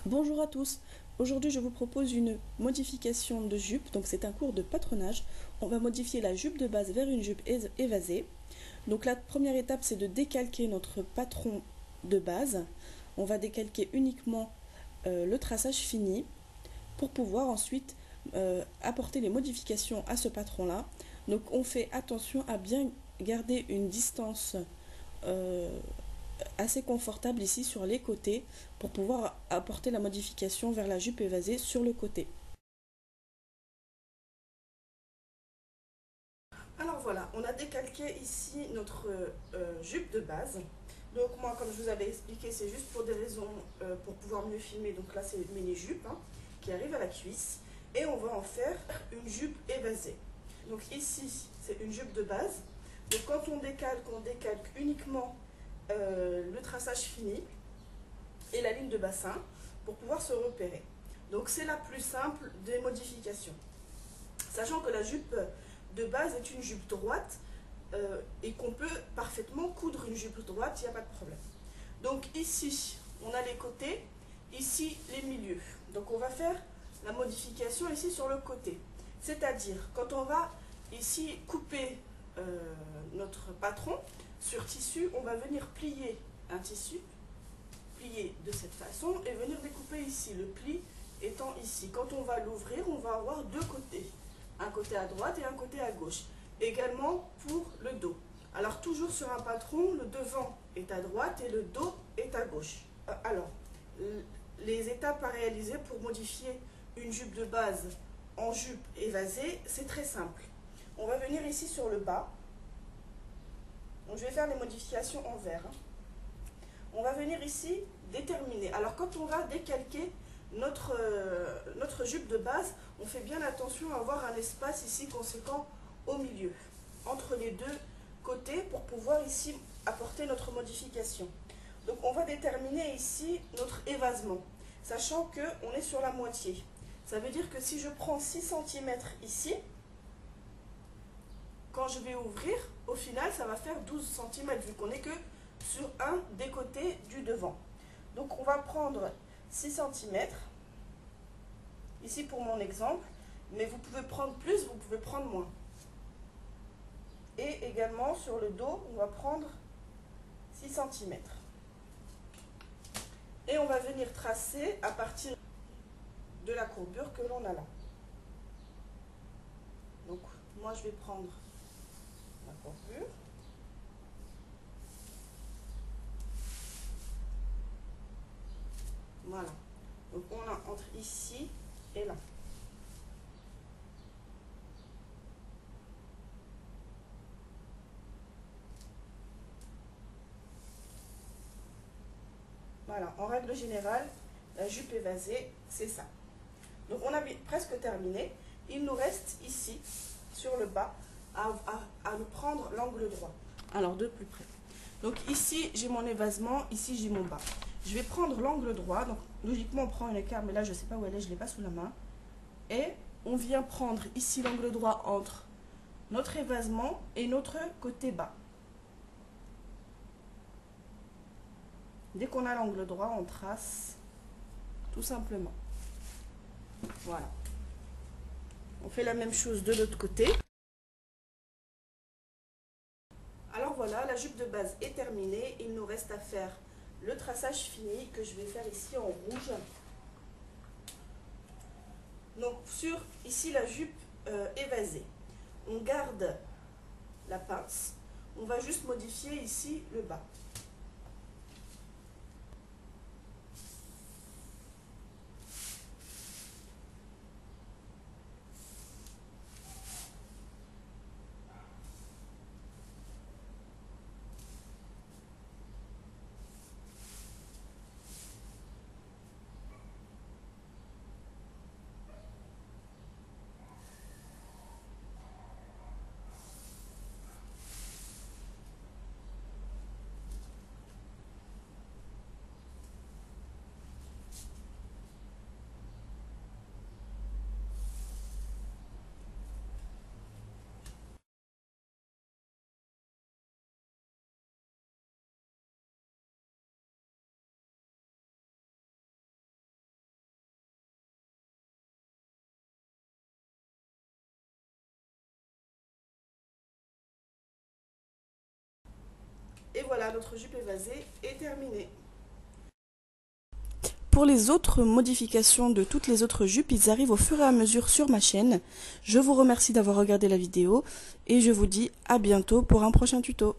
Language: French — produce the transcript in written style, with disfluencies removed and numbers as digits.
Bonjour à tous, aujourd'hui je vous propose une modification de jupe, donc c'est un cours de patronage. On va modifier la jupe de base vers une jupe évasée. Donc la première étape c'est de décalquer notre patron de base. On va décalquer uniquement le traçage fini pour pouvoir ensuite apporter les modifications à ce patron là. Donc on fait attention à bien garder une distance assez confortable ici sur les côtés pour pouvoir apporter la modification vers la jupe évasée sur le côté. Alors voilà, on a décalqué ici notre jupe de base. Donc moi, comme je vous avais expliqué, c'est juste pour des raisons pour pouvoir mieux filmer. Donc là, c'est une mini-jupe qui arrive à la cuisse. Et on va en faire une jupe évasée. Donc ici, c'est une jupe de base. Donc quand on décalque uniquement le traçage fini et la ligne de bassin pour pouvoir se repérer. Donc c'est la plus simple des modifications. Sachant que la jupe de base est une jupe droite et qu'on peut parfaitement coudre une jupe droite, il n'y a pas de problème. Donc ici, on a les côtés, ici les milieux. Donc on va faire la modification ici sur le côté. C'est-à-dire, quand on va ici couper notre patron sur tissu, on va venir plier un tissu, plier de cette façon et venir découper ici, le pli étant ici. Quand on va l'ouvrir, on va avoir deux côtés, un côté à droite et un côté à gauche. Également pour le dos. Alors toujours sur un patron, le devant est à droite et le dos est à gauche. Alors, les étapes à réaliser pour modifier une jupe de base en jupe évasée, c'est très simple. On va venir ici sur le bas. Donc je vais faire les modifications en vert. On va venir ici déterminer. Alors quand on va décalquer notre jupe de base, on fait bien attention à avoir un espace ici conséquent au milieu, entre les deux côtés pour pouvoir ici apporter notre modification. Donc on va déterminer ici notre évasement, sachant qu'on est sur la moitié. Ça veut dire que si je prends 6 cm ici, quand je vais ouvrir, au final ça va faire 12 cm vu qu'on n'est que sur un des côtés du devant. Donc on va prendre 6 cm, ici pour mon exemple, mais vous pouvez prendre plus, vous pouvez prendre moins. Et également sur le dos, on va prendre 6 cm. Et on va venir tracer à partir de la courbure que l'on a là. Donc moi je vais prendre la courbure. Voilà. Donc on a entre ici et là. Voilà, en règle générale, la jupe évasée, c'est ça. Donc on a presque terminé. Il nous reste ici, sur le bas, à nous prendre l'angle droit. Alors de plus près. Donc ici, j'ai mon évasement, ici j'ai mon bas. Je vais prendre l'angle droit. Donc logiquement, on prend un écart, mais là je ne sais pas où elle est, je ne l'ai pas sous la main. Et on vient prendre ici l'angle droit entre notre évasement et notre côté bas. Dès qu'on a l'angle droit, on trace tout simplement. Voilà. On fait la même chose de l'autre côté. Alors voilà, la jupe de base est terminée. Il nous reste à faire le traçage fini que je vais faire ici en rouge. Donc sur ici la jupe évasée, on garde la pince. On va juste modifier ici le bas. Et voilà, notre jupe évasée est terminée. Pour les autres modifications de toutes les autres jupes, ils arrivent au fur et à mesure sur ma chaîne. Je vous remercie d'avoir regardé la vidéo et je vous dis à bientôt pour un prochain tuto.